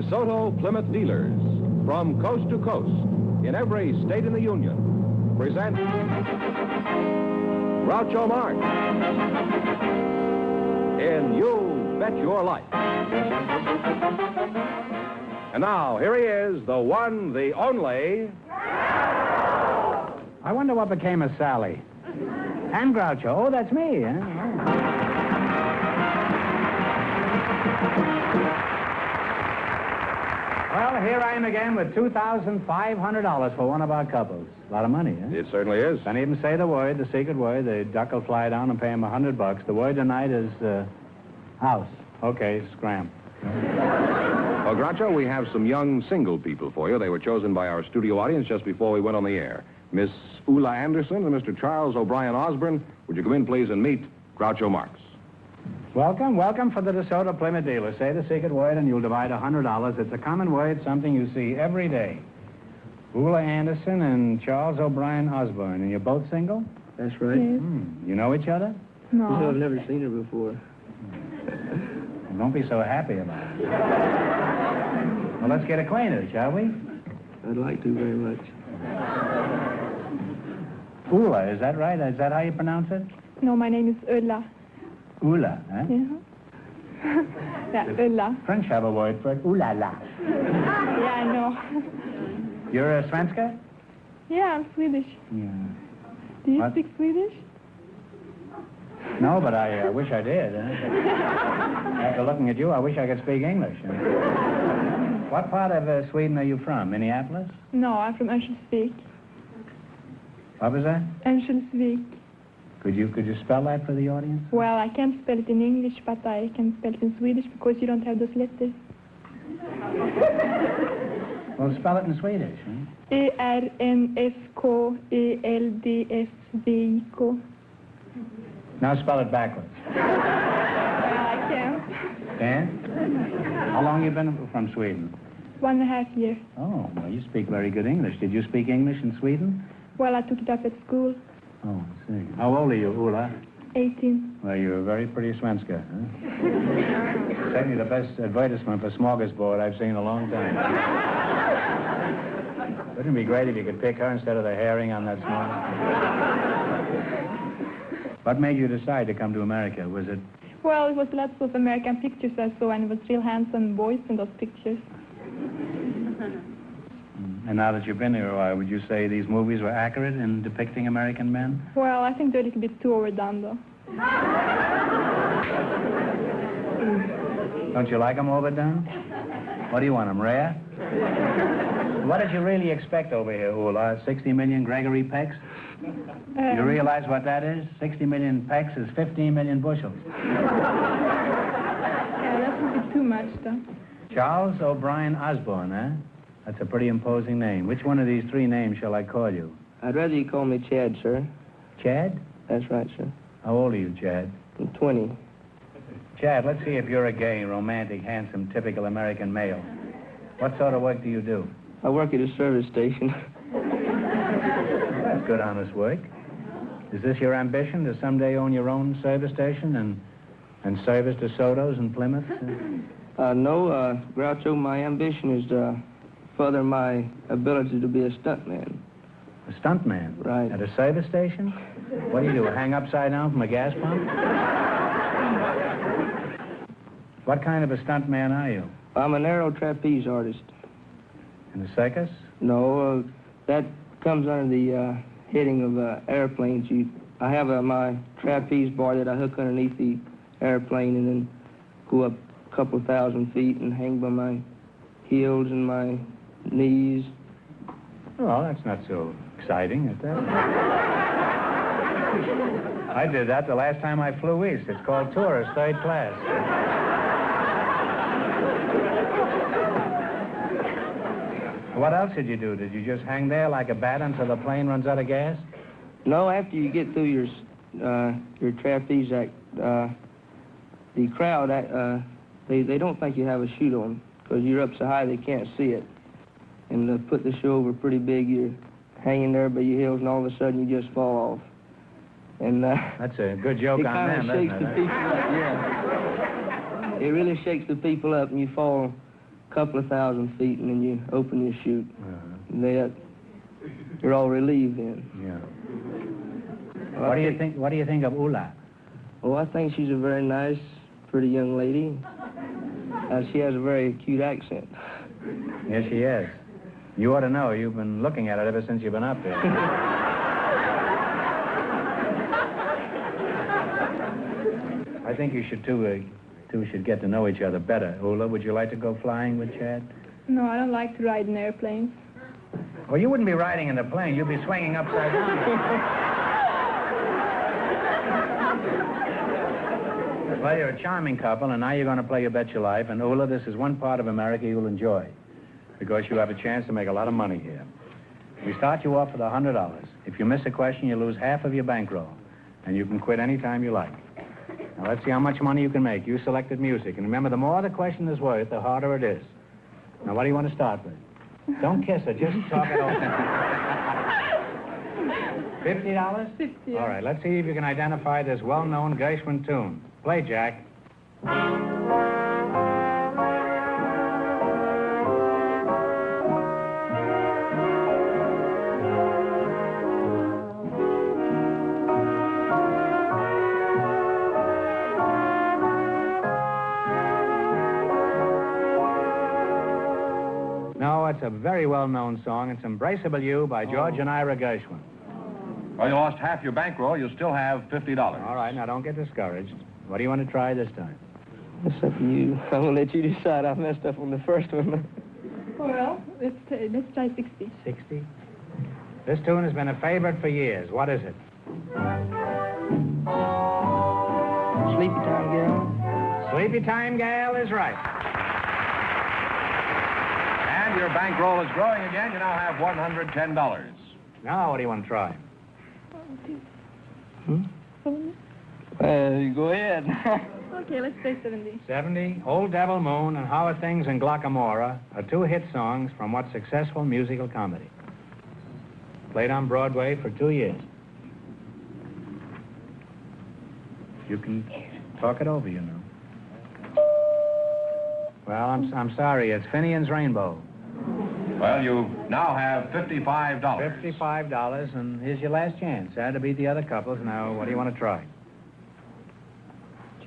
DeSoto Plymouth dealers, from coast to coast, in every state in the Union, present Groucho Marx in You Bet Your Life. And now, here he is, the one, the only... I wonder what became of Sally. And Groucho. Oh, that's me, huh? Well, here I am again with $2,500 for one of our couples. A lot of money, huh? It certainly is. Don't even say the word, the secret word. The duck will fly down and pay him $100. The word tonight is, house. Okay, scram. Well, Groucho, we have some young single people for you. They were chosen by our studio audience just before we went on the air. Miss Ulla Anderson and Mr. Charles O'Brien Osborne, would you come in, please, and meet Groucho Marx? Welcome, welcome for the DeSoto Plymouth dealer. Say the secret word and you'll divide $100. It's a common word, something you see every day. Ulla Anderson and Charles O'Brien Osborne. And you're both single? That's right. Yes. You know each other? No. I've never seen her before. Well, don't be so happy about it. Well, let's get acquainted, shall we? I'd like to very much. Ulla, is that right? Is that how you pronounce it? No, my name is Ulla. Ulla, huh? Yeah. Yeah, Ulla. French have a word for it. Ooh la la. Yeah, I know. You're a Svenska? Yeah, I'm Swedish. Yeah. Do you What? speak Swedish? No, but I wish I did. After looking at you, I wish I could speak English. What part of Sweden are you from? Minneapolis? No, I'm from Örnsköldsvik. What was that? Örnsköldsvik. Could you spell that for the audience? Well, I can't spell it in English, but I can spell it in Swedish because you don't have those letters. Well, spell it in Swedish. Huh? ERNSKELDSVIK. Now spell it backwards. I can't. Dan? How long you been from Sweden? 1.5 years. Oh, well, you speak very good English. Did you speak English in Sweden? Well, I took it up at school. Oh, I see. How old are you, Ulla? 18. Well, you're a very pretty Svenska, huh? Certainly the best advertisement for smorgasbord I've seen in a long time. Wouldn't it be great if you could pick her instead of the herring on that smorgasbord? What made you decide to come to America? Was it... Well, it was lots of American pictures I saw, and it was real handsome boys in those pictures. And now that you've been here a while, would you say these movies were accurate in depicting American men? Well, I think they're a little bit too overdone, though. Don't you like them overdone? What do you want, them rare? What did you really expect over here, Ulla? 60 million Gregory Pecks? You realize what that is? 60 million pecks is 15 million bushels. Yeah, that's a bit too much, though. Charles O'Brien Osborne, eh? That's a pretty imposing name. Which one of these three names shall I call you? I'd rather you call me Chad, sir. Chad? That's right, sir. How old are you, Chad? I'm 20. Chad, let's see if you're a gay, romantic, handsome, typical American male. What sort of work do you do? I work at a service station. That's good, honest work. Is this your ambition, to someday own your own service station and service DeSotos in Plymouth? No, Groucho, my ambition is to further my ability to be a stuntman. A stuntman? Right. At a service station? What do you do, hang upside down from a gas pump? What kind of a stuntman are you? I'm an aero trapeze artist. In a circus? No, that comes under the heading of airplanes. I have my trapeze bar that I hook underneath the airplane and then go up a couple thousand feet and hang by my heels and my knees. Well, that's not so exciting, is that? I did that the last time I flew east. It's called tourist, third class. What else did you do? Did you just hang there like a bat until the plane runs out of gas? No, after you get through your trapeze act, the crowd, they don't think you have a chute on because you're up so high they can't see it. And to put the show over pretty big, you're hanging there by your heels, and all of a sudden you just fall off. And that's a good joke on them, isn't it? It kind of shakes the people up, yeah. It really shakes the people up, and you fall couple of thousand feet, and then you open your chute. And you're all relieved then. Yeah. What do you think of Ula? Well, I think she's a very nice, pretty young lady. She has a very cute accent. Yes, she is. You ought to know. You've been looking at it ever since you've been up there. I think you should two should get to know each other better. Ula, would you like to go flying with Chad? No, I don't like to ride in airplanes. Well, you wouldn't be riding in the plane. You'd be swinging upside down. Well, you're a charming couple, and now you're going to play your bet your life. And Ula, this is one part of America you'll enjoy, because you have a chance to make a lot of money here. We start you off with $100. If you miss a question, you lose half of your bankroll, and you can quit any time you like. Now, let's see how much money you can make. You selected music, and remember, the more the question is worth, the harder it is. Now, what do you want to start with? Don't kiss her, just talk it over. $50? 50. All right, let's see if you can identify this well-known Gershwin tune. Play, Jack. No, it's a very well-known song. It's Embraceable You by George and Ira Gershwin. Well, you lost half your bankroll. You still have $50. All right, now don't get discouraged. What do you want to try this time? It's up to you. I'm going to let you decide. I messed up on the first one. Well, let's try 60. 60? This tune has been a favorite for years. What is it? Sleepy Time Gal. Sleepy Time Gal is right. And your bankroll is growing again. You now have $110. Now, what do you want to try? You go ahead. Okay, let's say 70. 70, Old Devil Moon and How Are Things in Glockamora are two hit songs from what successful musical comedy? Played on Broadway for 2 years. You can talk it over, you know. Well, I'm sorry. It's Finian's Rainbow. Well, you now have $55. $55, and here's your last chance. Had to beat the other couples. Now, what do you want to try?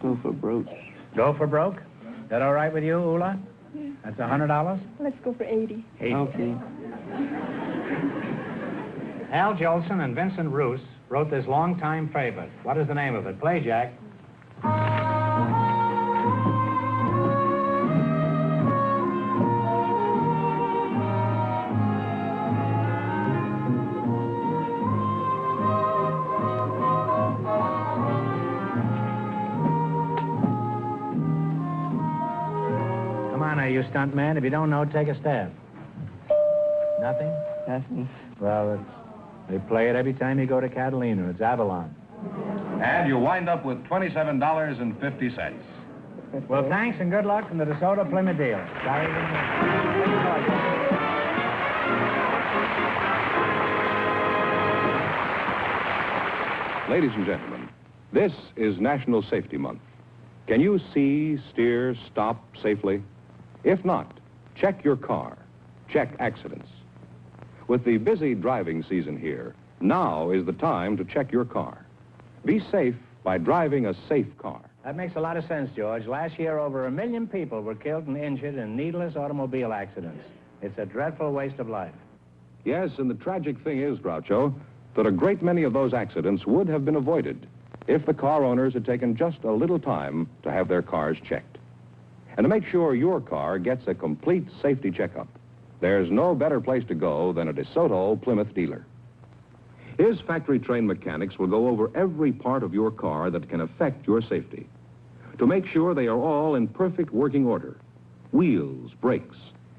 Go for broke. Go for broke? That all right with you, Ula? Yeah. That's $100? Let's go for 80. 80. Okay. Al Jolson and Vincent Roos wrote this longtime favorite. What is the name of it? Play, Jack. Come on, now, you stunt man. If you don't know, take a stab. Nothing? Nothing. Well, they play it every time you go to Catalina. It's Avalon. And you wind up with $27.50. Well, thanks and good luck from the DeSoto Plymouth deal. Sorry. Ladies and gentlemen, this is National Safety Month. Can you see, steer, stop safely? If not, check your car. Check accidents. With the busy driving season here, now is the time to check your car. Be safe by driving a safe car. That makes a lot of sense, George. Last year, over 1 million people were killed and injured in needless automobile accidents. It's a dreadful waste of life. Yes, and the tragic thing is, Groucho, that a great many of those accidents would have been avoided if the car owners had taken just a little time to have their cars checked. And to make sure your car gets a complete safety checkup, there's no better place to go than a DeSoto Plymouth dealer. His factory-trained mechanics will go over every part of your car that can affect your safety to make sure they are all in perfect working order. Wheels, brakes,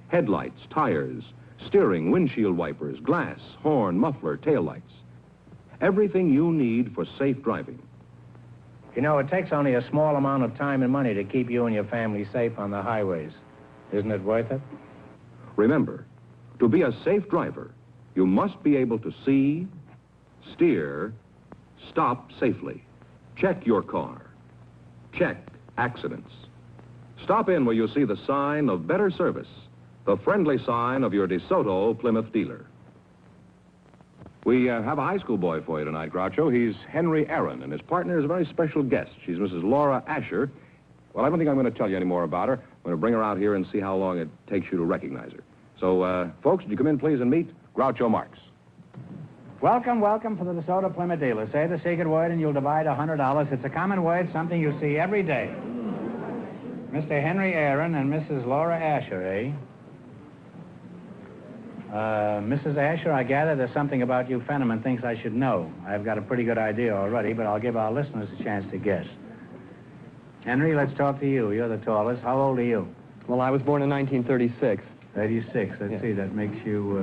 headlights, tires, steering, windshield wipers, glass, horn, muffler, taillights. Everything you need for safe driving. You know, it takes only a small amount of time and money to keep you and your family safe on the highways. Isn't it worth it? Remember, to be a safe driver, you must be able to see, steer, stop safely. Check your car. Check accidents. Stop in where you'll see the sign of better service, the friendly sign of your DeSoto Plymouth dealer. We have a high school boy for you tonight, Groucho. He's Henry Aaron, and his partner is a very special guest. She's Mrs. Laura Asher. Well, I don't think I'm going to tell you any more about her. I'm going to bring her out here and see how long it takes you to recognize her. So, folks, would you come in, please, and meet Groucho Marx. Welcome, welcome to the DeSoto Plymouth dealer. Say the secret word and you'll divide $100. It's a common word, something you see every day. Mr. Henry Aaron and Mrs. Laura Asher, eh? Mrs. Asher, I gather there's something about you Fenneman thinks I should know. I've got a pretty good idea already, but I'll give our listeners a chance to guess. Henry, let's talk to you. You're the tallest. How old are you? Well, I was born in 1936. 36. Let's see, that makes you,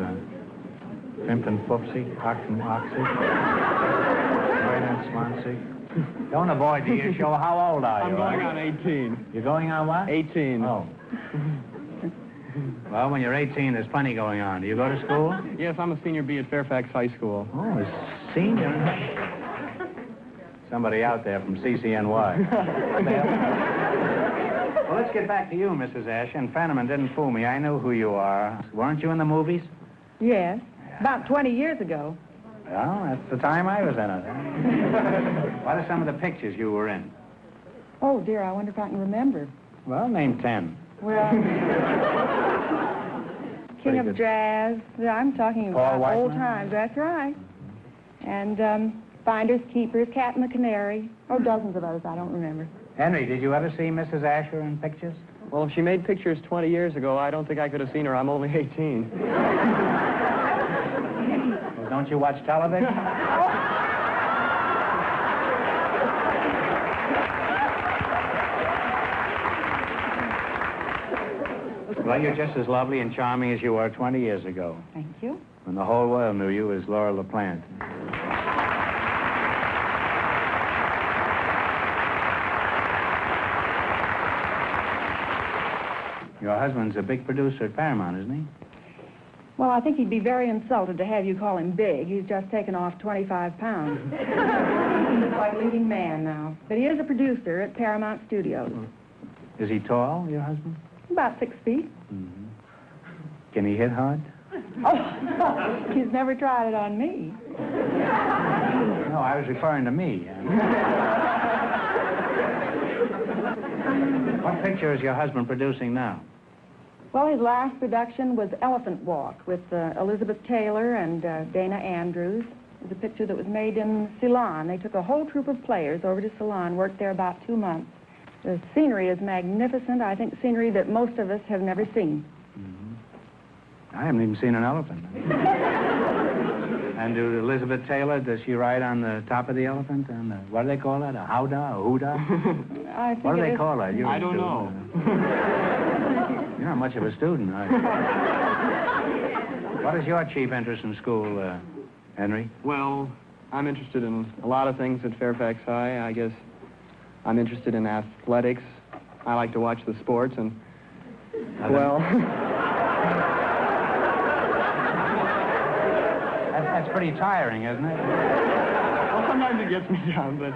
Pimpin' Foopsie, Oxen Oxy, Royden Swansea. Don't avoid the issue. How old are you? I'm going on 18. You're going on what? 18. Oh. Well, when you're 18, there's plenty going on. Do you go to school? Yes, I'm a senior B at Fairfax High School. Oh, a senior. Somebody out there from CCNY. Well, let's get back to you, Mrs. Asher. And Fenneman didn't fool me. I knew who you are. Weren't you in the movies? Yes, about 20 years ago. Well, that's the time I was in it. What are some of the pictures you were in? Oh, dear, I wonder if I can remember. Well, name 10. Well, King of Jazz. Yeah, I'm talking about old times. That's right. And Finders, Keepers, Cat and the Canary. Oh, dozens of others. I don't remember. Henry, did you ever see Mrs. Asher in pictures? Well, if she made pictures 20 years ago, I don't think I could have seen her. I'm only 18. Well, don't you watch television? Well, you're just as lovely and charming as you were 20 years ago. Thank you. When the whole world knew you as Laura LaPlante. Your husband's a big producer at Paramount, isn't he? Well, I think he'd be very insulted to have you call him big. He's just taken off 25 pounds. He's quite a leading man now. But he is a producer at Paramount Studios. Is he tall, your husband? About 6 feet. Mm-hmm. Can he hit hard? Oh, he's never tried it on me. No, I was referring to me. What picture is your husband producing now? Well, his last production was Elephant Walk with Elizabeth Taylor and Dana Andrews. It was a picture that was made in Ceylon. They took a whole troupe of players over to Ceylon, worked there about 2 months. The scenery is magnificent. I think scenery that most of us have never seen. Mm-hmm. I haven't even seen an elephant. And do Elizabeth Taylor, does she ride on the top of the elephant? And what do they call that? A howdah? A hoodah? I think What do they call that? I don't know. You're not much of a student, are you? What is your chief interest in school, Henry? Well, I'm interested in a lot of things at Fairfax High. I guess I'm interested in athletics. I like to watch the sports and, well... That's pretty tiring, isn't it? Well, sometimes it gets me down, but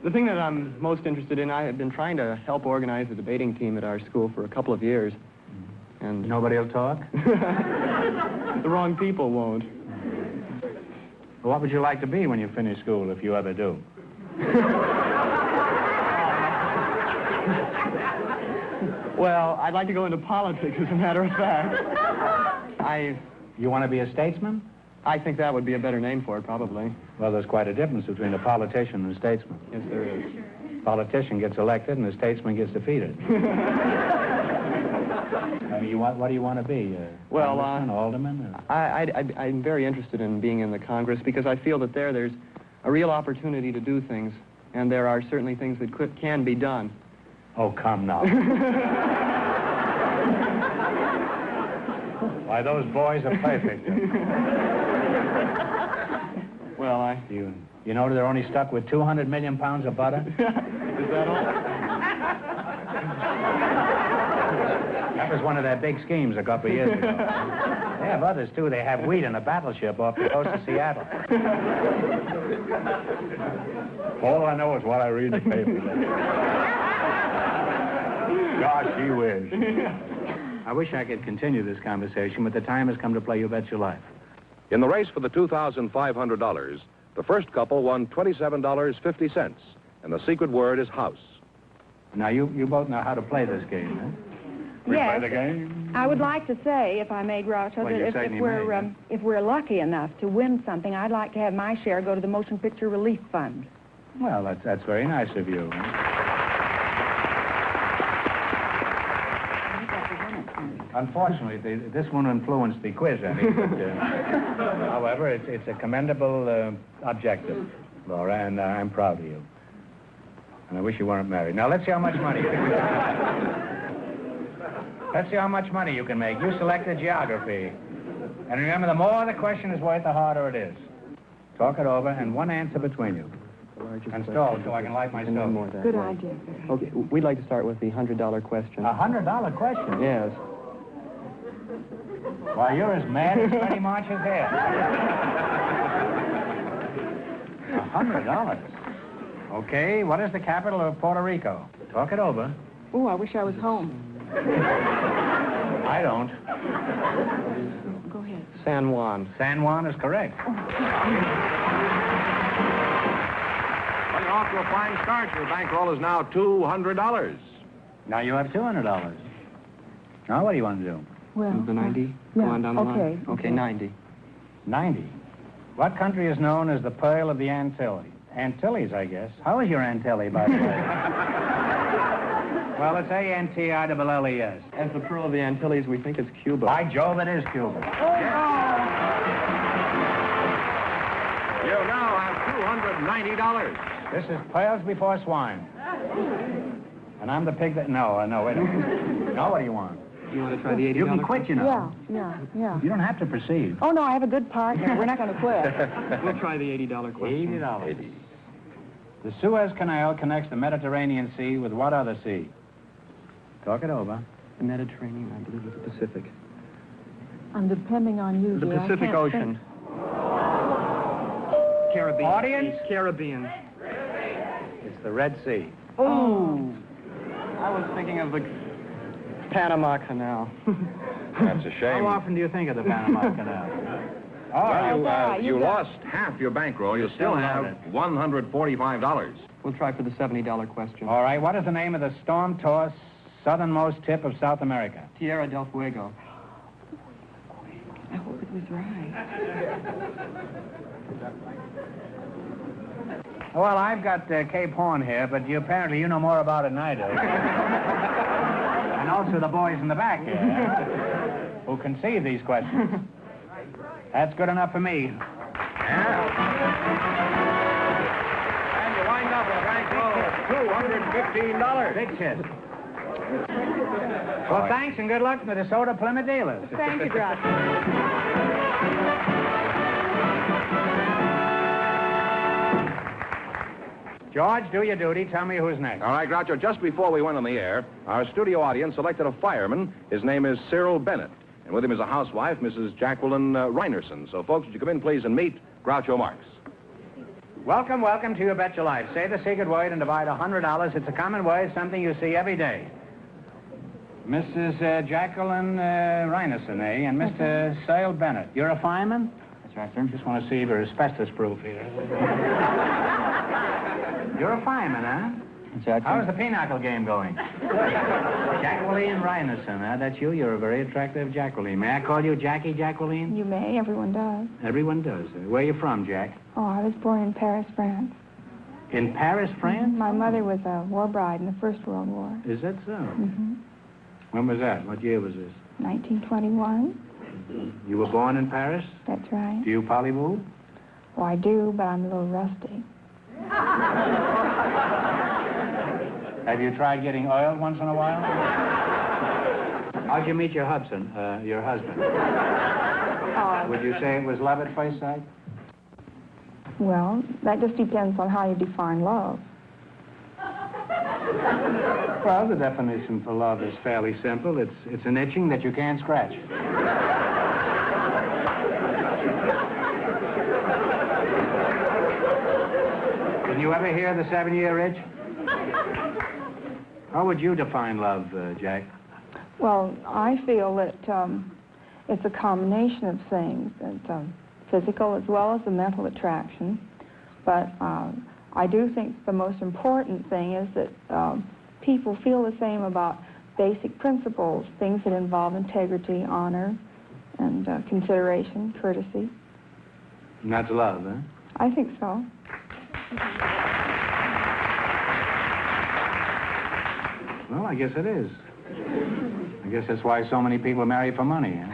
the thing that I'm most interested in, I have been trying to help organize a debating team at our school for a couple of years. And nobody will talk? The wrong people won't. Well, what would you like to be when you finish school, if you ever do? Well, I'd like to go into politics, as a matter of fact. You want to be a statesman? I think that would be a better name for it, probably. Well, there's quite a difference between a politician and a statesman. Yes, there is. Politician gets elected and a statesman gets defeated. I mean, what do you want to be? Congressman, alderman? I'm very interested in being in the Congress because I feel that there's a real opportunity to do things, and there are certainly things that can be done. Oh, come now. Why, those boys are perfect. Well, You know they're only stuck with 200 million pounds of butter? Is that all? That was one of their big schemes a couple of years ago. They have others, too. They have wheat in a battleship off the coast of Seattle. All I know is what I read in the paper. Gosh, gee whiz. I wish I could continue this conversation, but the time has come to play You Bet Your Life. In the race for the $2,500, the first couple won $27.50, and the secret word is house. Now, you both know how to play this game, huh? We Yes. play the game? I would like to say, if I may, Groucho, Well, you that certainly may. if we're lucky enough to win something, I'd like to have my share go to the Motion Picture Relief Fund. Well, that's very nice of you. Unfortunately, this won't influence the quiz any, but, however, it's a commendable objective, Laura, and I'm proud of you. And I wish you weren't married. Now, let's see how much money you can Let's see how much money you can make. You selected geography. And remember, the more the question is worth, the harder it is. Talk it over, and one answer between you. And stall so I can light my stove. Good idea. Okay, we'd like to start with the $100 question. $100 question? Yes. Why, you're as mad as Freddie March's hair. $100. Okay, what is the capital of Puerto Rico? Talk it over. Oh, I wish I was home. I don't. Go ahead. San Juan. San Juan is correct. Well, you're off to a fine start. Your bankroll is now $200. Now you have $200. Now what do you want to do? Well, The 90? yeah, Go on down the okay, line. Okay, 90. 90. What country is known as the Pearl of the Antilles? Antilles, I guess. How is your Antilles, by the way? Well, it's A-N-T-I-L-L-E-S. As the Pearl of the Antilles, we think it's Cuba. By Jove, it is Cuba. You now have $290. This is pearls before swine. And I'm the pig that... No, wait a minute. Now what do you want? You want to try the $80? You can quit, you know. Yeah. You don't have to proceed. Oh, no, I have a good partner. We're not going to quit. We'll try the $80 question. $80. The Suez Canal connects the Mediterranean Sea with what other sea? Talk it over. The Mediterranean, I believe, is the Pacific. I'm depending on you, The dear. I Pacific can't Ocean. Caribbean. Audience? Caribbean. It's the Red Sea. Oh! I was thinking of the Panama Canal. That's a How shame. often do you think of the Panama Canal? All right. Well, you you got- lost half your bankroll. You still have $145. We'll try for the $70 question. All right, what is the name of the storm-tossed southernmost tip of South America? Tierra del Fuego. I hope it was right. Well, I've got Cape Horn here, but apparently you know more about it than I do. And also the boys in the back here, who conceive these questions. That's good enough for me. Yeah. And you wind up with a bankroll of $215. Big hit. Well, thanks and good luck to the DeSoto Plymouth dealers. Thank you, Groucho. George, do your duty. Tell me who's next. All right, Groucho, just before we went on the air, our studio audience selected a fireman. His name is Cyril Bennett. And with him is a housewife, Mrs. Jacqueline Reinerson. So, folks, would you come in, please, and meet Groucho Marx. Welcome to You Bet Your Life. Say the secret word and divide $100. It's a common word, something you see every day. Mrs. Jacqueline Reinerson, eh? And Mr. Cyril Bennett. You're a fireman? That's right, sir. Just want to see if you're asbestos-proof here. You're a fireman, huh? Jack. How's the pinochle game going? Jacqueline Reinerson, huh? That's you. You're a very attractive Jacqueline. May I call you Jackie Jacqueline? You may. Everyone does. Everyone does. Where are you from, Jack? Oh, I was born in Paris, France. In Paris, France? My mother was a war bride in the First World War. Is that so? Mm-hmm. When was that? What year was this? 1921. You were born in Paris? That's right. Do you polymove? Oh, I do, but I'm a little rusty. Have you tried getting oiled once in a while? How'd you meet your husband? Would you say it was love at first sight? Well, that just depends on how you define love. Well, the definition for love is fairly simple. It's an itching that you can't scratch. Did you ever hear the 7-year itch? How would you define love, Jack? Well, I feel that it's a combination of things. It's physical as well as a mental attraction. But I do think the most important thing is that people feel the same about basic principles, things that involve integrity, honor, and consideration, courtesy. And that's love, huh? I think so. Well, I guess it is. I guess that's why so many people marry for money. Huh?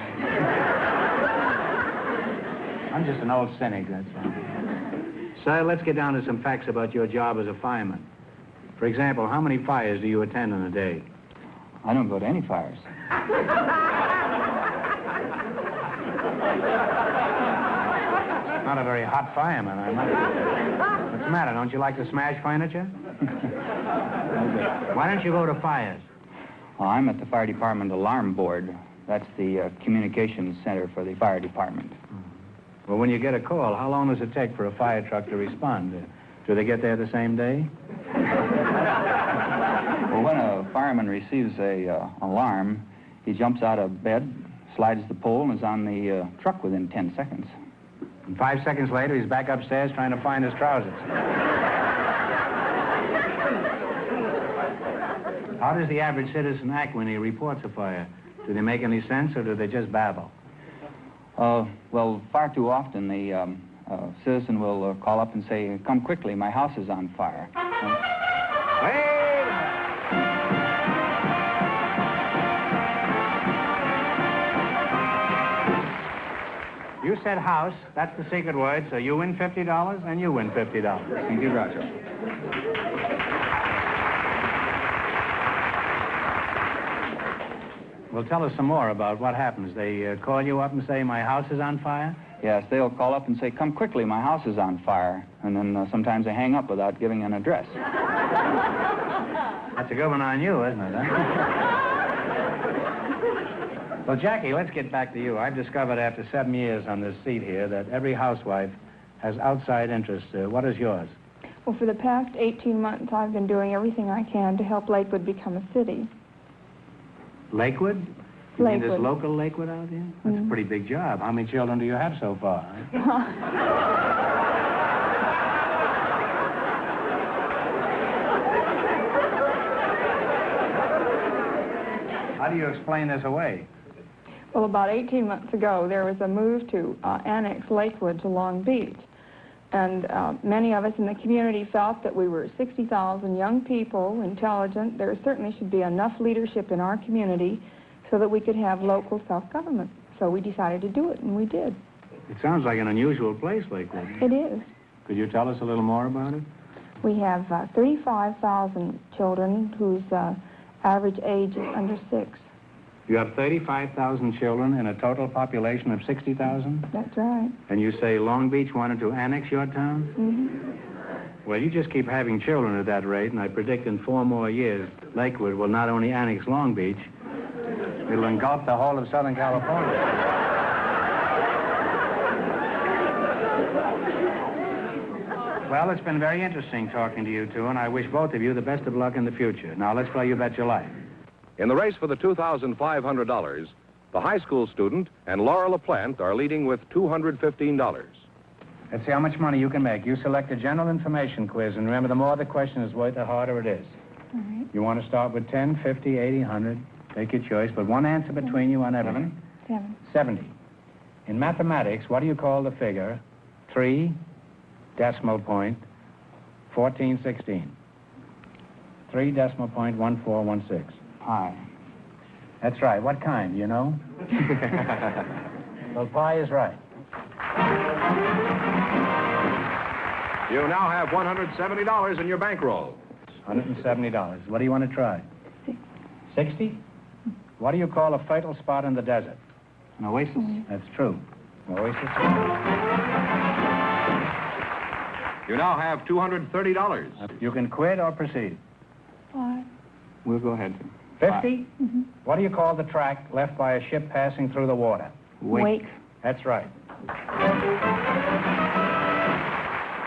I'm just an old cynic, that's all. Sir, let's get down to some facts about your job as a fireman. For example, how many fires do you attend in a day? I don't go to any fires. Not a very hot fireman, I might say. What's the matter? Don't you like to smash furniture? Why don't you go to fires? Well, I'm at the fire department alarm board. That's the communications center for the fire department. Well, when you get a call, how long does it take for a fire truck to respond? Do they get there the same day? Well, when a fireman receives a alarm, he jumps out of bed, slides the pole, and is on the truck within 10 seconds. And 5 seconds later, he's back upstairs trying to find his trousers. How does the average citizen act when he reports a fire? Do they make any sense, or do they just babble? Well, far too often the citizen will call up and say, "Come quickly, my house is on fire." Wait! You said house. That's the secret word, so you win $50 and you win $50. Thank you, Groucho. Well, tell us some more about what happens. They call you up and say, "My house is on fire"? Yes, they'll call up and say, "Come quickly, my house is on fire." And then sometimes they hang up without giving an address. That's a good one on you, isn't it, huh? Well, Jackie, let's get back to you. I've discovered after 7 years on this seat here that every housewife has outside interests. What is yours? Well, for the past 18 months, I've been doing everything I can to help Lakewood become a city. Lakewood? You mean this Lakewood. local Lakewood out here? That's a pretty big job. How many children do you have so far? How do you explain this away? Well, about 18 months ago, there was a move to annex Lakewood to Long Beach. And many of us in the community felt that we were 60,000 young people, intelligent. There certainly should be enough leadership in our community so that we could have local self-government. So we decided to do it, and we did. It sounds like an unusual place, Lakewood. It is. Could you tell us a little more about it? We have 35,000 children whose average age is under 6. You have 35,000 children in a total population of 60,000? That's right. And you say Long Beach wanted to annex your town? Mm-hmm. Well, you just keep having children at that rate, and I predict in 4 more years, Lakewood will not only annex Long Beach, it'll engulf the whole of Southern California. Well, it's been very interesting talking to you two, and I wish both of you the best of luck in the future. Now, let's play You Bet Your Life. In the race for the $2,500, the high school student and Laura LaPlante are leading with $215. Let's see how much money you can make. You select a general information quiz, and remember, the more the question is worth, the harder it is. All right. You want to start with 10, 50, 80, 100. Take your choice, but one answer between you on everything. 7. 70. In mathematics, what do you call the figure 3 decimal point 1416? 3 decimal point 1416. Pi. That's right. What kind, you know? Well, pi is right. You now have $170 in your bankroll. $170. What do you want to try? 60? What do you call a fertile spot in the desert? An oasis. That's true. Oasis. You now have $230. You can quit or proceed. 5. We'll go ahead. 50? Mm-hmm. What do you call the track left by a ship passing through the water? Wake. That's right.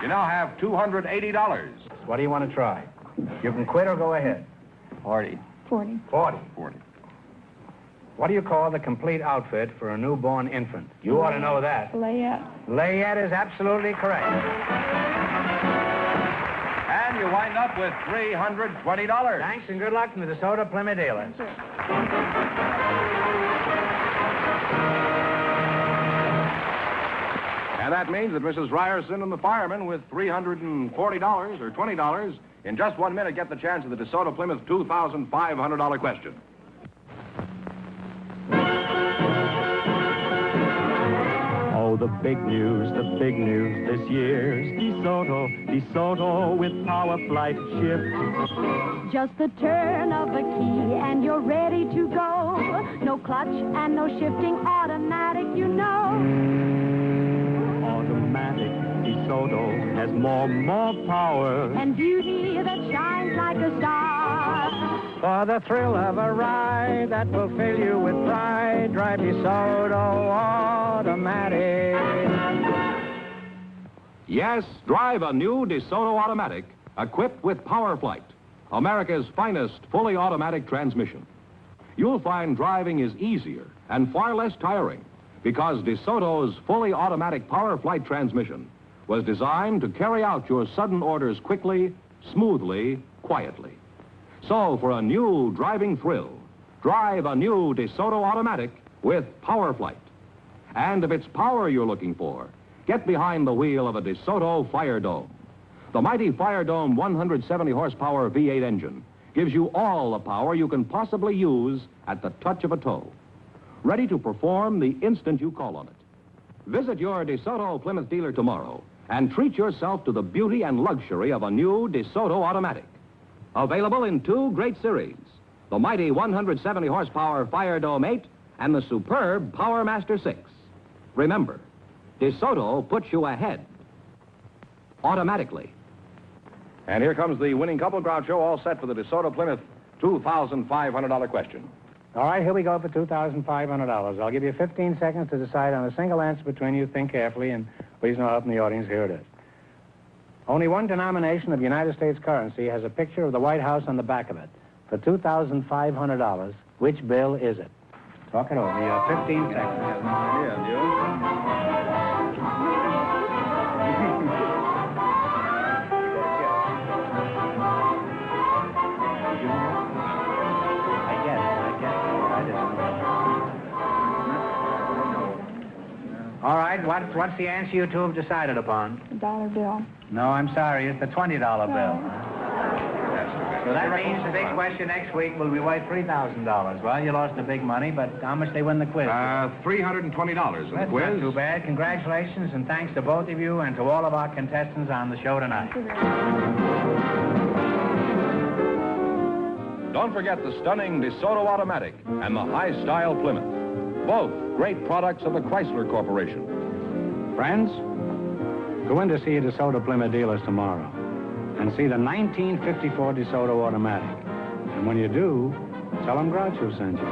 You now have $280. What do you want to try? You can quit or go ahead. 40. 40. 40. 40. What do you call the complete outfit for a newborn infant? You ought to know that. Layette. Layette is absolutely correct. And you wind up with $320. Thanks and good luck from the DeSoto Plymouth dealers. And that means that Mrs. Ryerson and the fireman with $340 or $20 in just 1 minute get the chance of the DeSoto Plymouth $2,500 question. Oh, the big news this year's DeSoto with power flight shift. Just the turn of a key and you're ready to go. No clutch and no shifting, automatic, you know. Automatic DeSoto has more power. And beauty that shines like a star. For the thrill of a ride that will fill you with pride, drive DeSoto Automatic. Yes, drive a new DeSoto Automatic equipped with Power Flight, America's finest fully automatic transmission. You'll find driving is easier and far less tiring because DeSoto's fully automatic Power Flight transmission was designed to carry out your sudden orders quickly, smoothly, quietly. So for a new driving thrill, drive a new DeSoto Automatic with Power Flight. And if it's power you're looking for, get behind the wheel of a DeSoto Fire Dome. The mighty Fire Dome 170 horsepower V8 engine gives you all the power you can possibly use at the touch of a toe. Ready to perform the instant you call on it. Visit your DeSoto Plymouth dealer tomorrow and treat yourself to the beauty and luxury of a new DeSoto Automatic. Available in two great series, the mighty 170 horsepower Fire Dome 8 and the superb Power Master 6. Remember, DeSoto puts you ahead automatically. And here comes the winning couple, Groucho, all set for the DeSoto Plymouth $2,500 question. All right, here we go for $2,500. I'll give you 15 seconds to decide on a single answer between you. Think carefully, and please no help in the audience. Here it is. Only one denomination of United States currency has a picture of the White House on the back of it. For $2,500, which bill is it? Talk it over. You have 15 seconds. I have no idea, do you? All right, what's the answer you two have decided upon? The dollar bill. No, I'm sorry, it's the $20 bill. So that means the big question next week will be worth $3,000. Well, you lost the big money, but how much they win the quiz? $320 in the That's quiz. not too bad. Congratulations, and thanks to both of you and to all of our contestants on the show tonight. Don't forget the stunning DeSoto Automatic and the high-style Plymouth. Both great products of the Chrysler Corporation. Friends, go in to see your DeSoto Plymouth dealers tomorrow and see the 1954 DeSoto Automatic. And when you do, tell them Groucho sent you.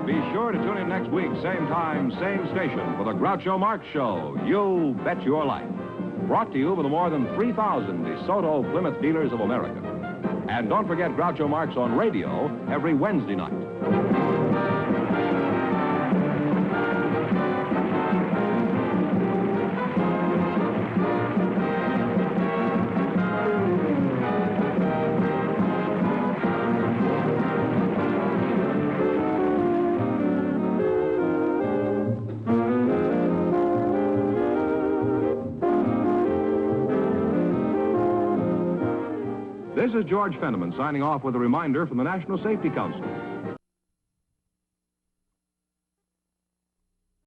Be sure to tune in next week, same time, same station, for the Groucho Marx Show. You Bet Your Life. Brought to you by the more than 3,000 DeSoto Plymouth dealers of America. And don't forget Groucho Marx on radio every Wednesday night. This is George Fenneman signing off with a reminder from the National Safety Council.